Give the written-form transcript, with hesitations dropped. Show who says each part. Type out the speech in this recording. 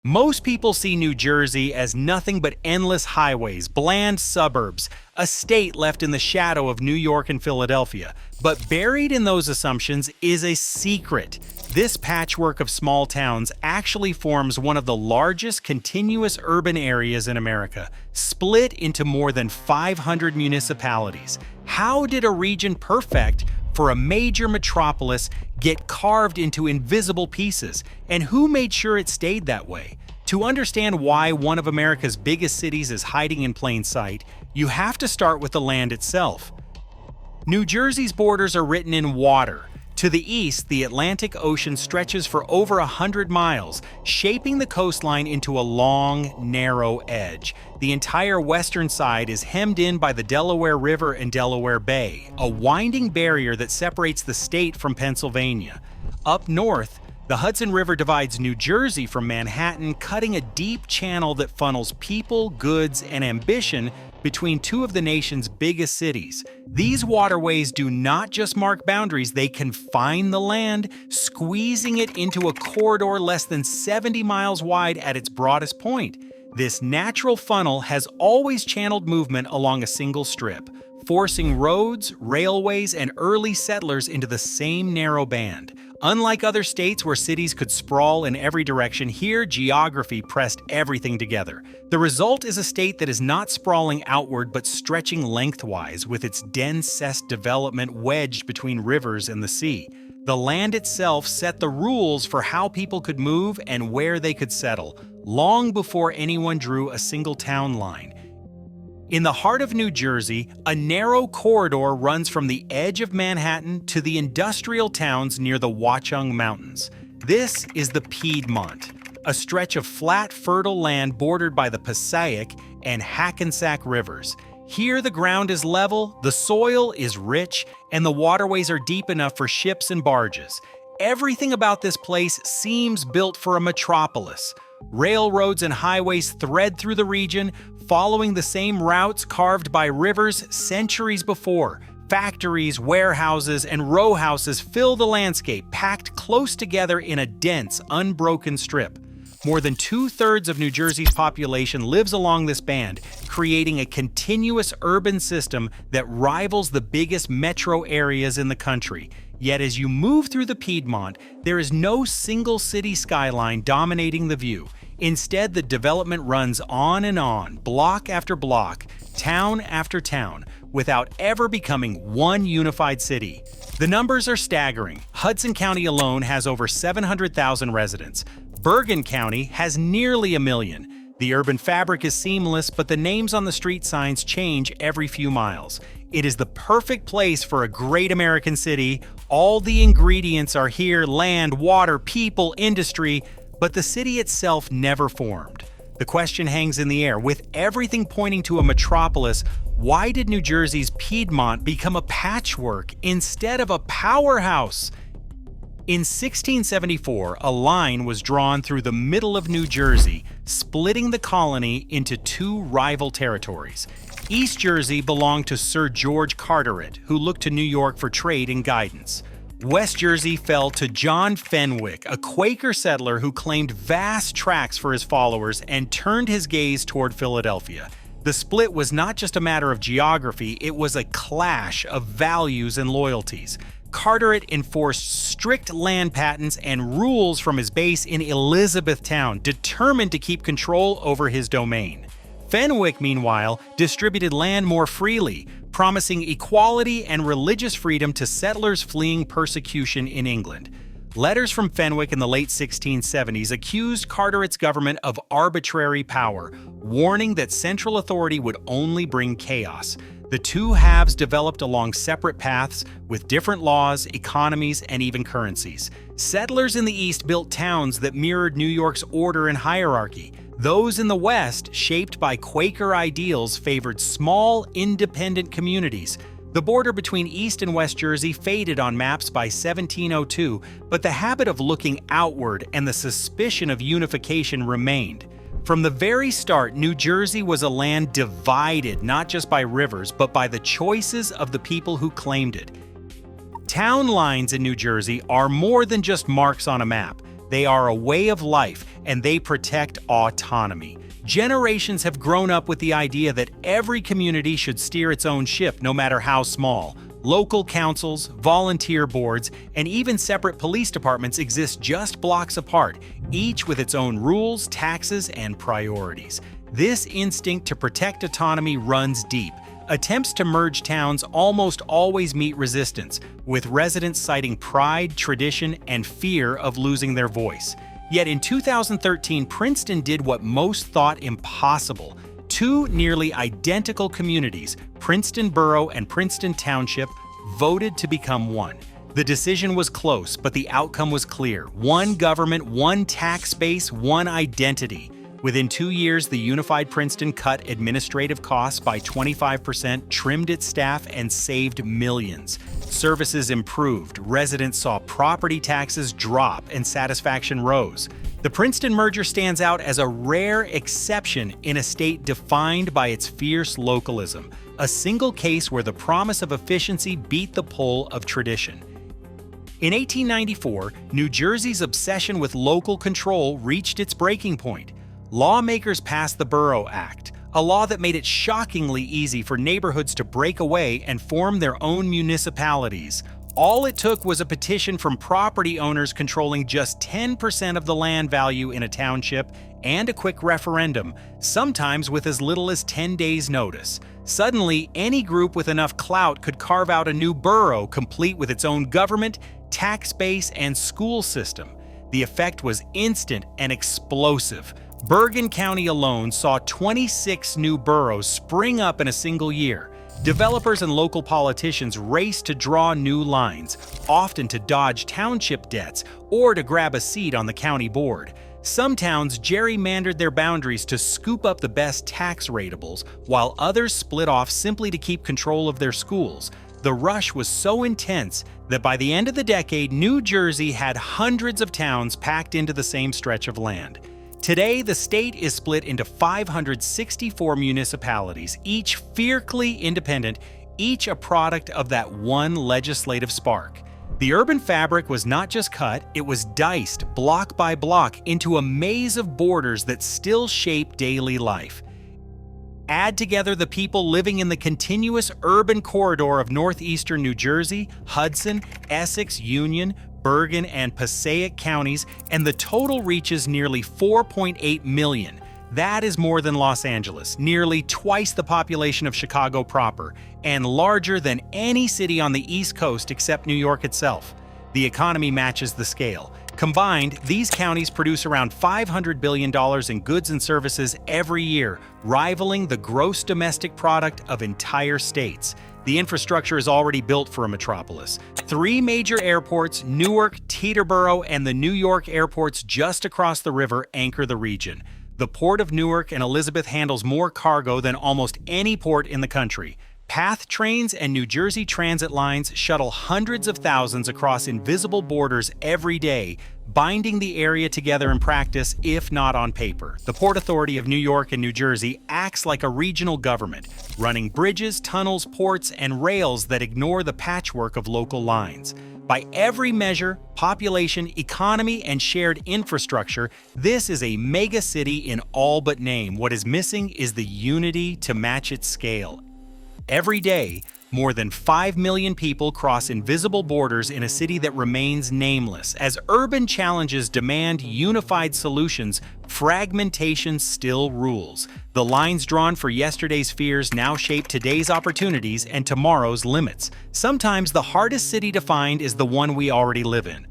Speaker 1: Most people see New Jersey as nothing but endless highways, bland suburbs, a state left in the shadow of New York and Philadelphia. But buried in those assumptions is a secret. This patchwork of small towns actually forms one of the largest continuous urban areas in America, split into more than 500 municipalities. How did a region perfect for a major metropolis get carved into invisible pieces, and who made sure it stayed that way? To understand why one of America's biggest cities is hiding in plain sight, you have to start with the land itself. New Jersey's borders are written in water. To the east, the Atlantic Ocean stretches for over 100 miles, shaping the coastline into a long, narrow edge. The entire western side is hemmed in by the Delaware River and Delaware Bay, a winding barrier that separates the state from Pennsylvania. Up north, the Hudson River divides New Jersey from Manhattan, cutting a deep channel that funnels people, goods, and ambition between two of the nation's biggest cities. These waterways do not just mark boundaries, they confine the land, squeezing it into a corridor less than 70 miles wide at its broadest point. This natural funnel has always channeled movement along a single strip, forcing roads, railways, and early settlers into the same narrow band. Unlike other states where cities could sprawl in every direction, here geography pressed everything together. The result is a state that is not sprawling outward but stretching lengthwise, with its dense development wedged between rivers and the sea. The land itself set the rules for how people could move and where they could settle, long before anyone drew a single town line. In the heart of New Jersey, a narrow corridor runs from the edge of Manhattan to the industrial towns near the Watchung Mountains. This is the Piedmont, a stretch of flat, fertile land bordered by the Passaic and Hackensack rivers. Here the ground is level, the soil is rich, and the waterways are deep enough for ships and barges. Everything about this place seems built for a metropolis. Railroads and highways thread through the region, following the same routes carved by rivers centuries before. Factories, warehouses, and row houses fill the landscape, packed close together in a dense, unbroken strip. More than 2/3 of New Jersey's population lives along this band, creating a continuous urban system that rivals the biggest metro areas in the country. Yet as you move through the Piedmont, there is no single city skyline dominating the view. Instead, the development runs on, block after block, town after town, without ever becoming one unified city. The numbers are staggering. Hudson County alone has over 700,000 residents. Bergen County has nearly 1 million. The urban fabric is seamless, but the names on the street signs change every few miles. It is the perfect place for a great American city. All the ingredients are here: land, water, people, industry, but the city itself never formed. The question hangs in the air. With everything pointing to a metropolis, why did New Jersey's Piedmont become a patchwork instead of a powerhouse? In 1674, a line was drawn through the middle of New Jersey, splitting the colony into two rival territories. East Jersey belonged to Sir George Carteret, who looked to New York for trade and guidance. West Jersey fell to John Fenwick, a Quaker settler who claimed vast tracts for his followers and turned his gaze toward Philadelphia. The split was not just a matter of geography, it was a clash of values and loyalties. Carteret enforced strict land patents and rules from his base in Elizabethtown, determined to keep control over his domain. Fenwick, meanwhile, distributed land more freely, promising equality and religious freedom to settlers fleeing persecution in England. Letters from Fenwick in the late 1670s accused Carteret's government of arbitrary power, warning that central authority would only bring chaos. The two halves developed along separate paths with different laws, economies, and even currencies. Settlers in the East built towns that mirrored New York's order and hierarchy. Those in the West, shaped by Quaker ideals, favored small, independent communities. The border between East and West Jersey faded on maps by 1702, but the habit of looking outward and the suspicion of unification remained. From the very start, New Jersey was a land divided not just by rivers, but by the choices of the people who claimed it. Town lines in New Jersey are more than just marks on a map. They are a way of life, and they protect autonomy. Generations have grown up with the idea that every community should steer its own ship, no matter how small. Local councils, volunteer boards, and even separate police departments exist just blocks apart, each with its own rules, taxes, and priorities. This instinct to protect autonomy runs deep. Attempts to merge towns almost always meet resistance, with residents citing pride, tradition, and fear of losing their voice. Yet in 2013, Princeton did what most thought impossible. Two nearly identical communities, Princeton Borough and Princeton Township, voted to become one. The decision was close, but the outcome was clear. One government, one tax base, one identity. Within 2 years, the unified Princeton cut administrative costs by 25%, trimmed its staff, and saved millions. Services improved, residents saw property taxes drop, and satisfaction rose. The Princeton merger stands out as a rare exception in a state defined by its fierce localism, a single case where the promise of efficiency beat the pull of tradition. In 1894, New Jersey's obsession with local control reached its breaking point. Lawmakers passed the Borough Act, a law that made it shockingly easy for neighborhoods to break away and form their own municipalities. All it took was a petition from property owners controlling just 10% of the land value in a township and a quick referendum, sometimes with as little as 10 days' notice. Suddenly, any group with enough clout could carve out a new borough complete with its own government, tax base, and school system. The effect was instant and explosive. Bergen County alone saw 26 new boroughs spring up in a single year. Developers and local politicians raced to draw new lines, often to dodge township debts or to grab a seat on the county board. Some towns gerrymandered their boundaries to scoop up the best tax ratables, while others split off simply to keep control of their schools. The rush was so intense that by the end of the decade, New Jersey had hundreds of towns packed into the same stretch of land. Today, the state is split into 564 municipalities, each fiercely independent, each a product of that one legislative spark. The urban fabric was not just cut, it was diced block by block into a maze of borders that still shape daily life. Add together the people living in the continuous urban corridor of northeastern New Jersey, Hudson, Essex, Union, Bergen, and Passaic counties, and the total reaches nearly 4.8 million. That is more than Los Angeles, nearly twice the population of Chicago proper, and larger than any city on the East Coast except New York itself. The economy matches the scale. Combined, these counties produce around $500 billion in goods and services every year, rivaling the gross domestic product of entire states. The infrastructure is already built for a metropolis. 3 major airports, Newark, Teterboro, and the New York airports just across the river anchor the region. The port of Newark and Elizabeth handles more cargo than almost any port in the country. PATH trains and New Jersey Transit lines shuttle hundreds of thousands across invisible borders every day, binding the area together in practice, if not on paper. The Port Authority of New York and New Jersey acts like a regional government, running bridges, tunnels, ports, and rails that ignore the patchwork of local lines. By every measure, population, economy, and shared infrastructure, this is a mega city in all but name. What is missing is the unity to match its scale. Every day, more than 5 million people cross invisible borders in a city that remains nameless. As urban challenges demand unified solutions, fragmentation still rules. The lines drawn for yesterday's fears now shape today's opportunities and tomorrow's limits. Sometimes the hardest city to find is the one we already live in.